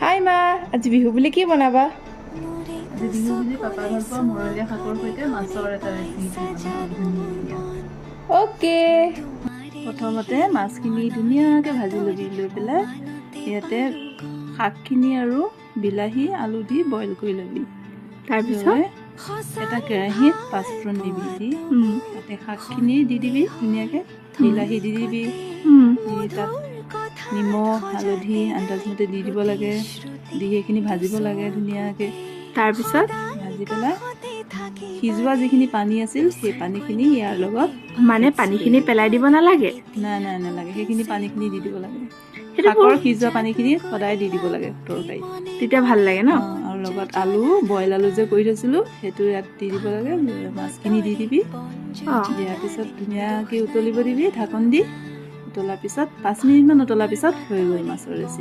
হাই মা, আজি বিহু বুলি কি বনাবা? আজি বিহু বুলি পাপা ভাল পোৱা মৰলীয়া শাকৰ সৈতে মাছৰ এটা ৰেচিপি ধুনীয়া। অ'কে। প্ৰথমতে মাছখিনি ধুনীয়াকৈ ভাজি ল'বি, লৈ পেলাই ইয়াতে শাকখিনি আৰু বিলাহী আলু দি বইল কৰি ল'বি। তাৰপিছত এটা কেৰাহীত পাঁচফোৰণ দিবি, দি তাতে শাকখিনি দি দিবি ধুনীয়াকৈ, বিলাহী দি দিবি, দি তাত নিমখ হালধি আন্দাজমতে দি দিব লাগে, দি সেইখিনি ভাজিব লাগে ধুনীয়াকৈ। তাৰপিছত ভাজি পেলাই সিজোৱা যিখিনি পানী আছিল সেই পানীখিনি ইয়াৰ লগত মানে পানীখিনি পেলাই দিব নালাগে? নাই নালাগে, সেইখিনি পানীখিনি দি দিব লাগে। সেইটো শাকৰ সিজোৱা পানীখিনি সদায় দি দিব লাগে তৰকাৰীত, তেতিয়া ভাল লাগে ন? আৰু লগত আলু বইল আলু যে কৰি থৈছিলোঁ সেইটো ইয়াত দি দিব লাগে। মাছখিনি দি দিবি, দিয়াৰ পিছত ধুনীয়াকৈ উতলিব দিবি ঢাকন দি। উতলাৰ পিছত 5 মিনিটমান উতলাৰ পিছত হৈ গ'ল মাছৰ ৰেচিপি।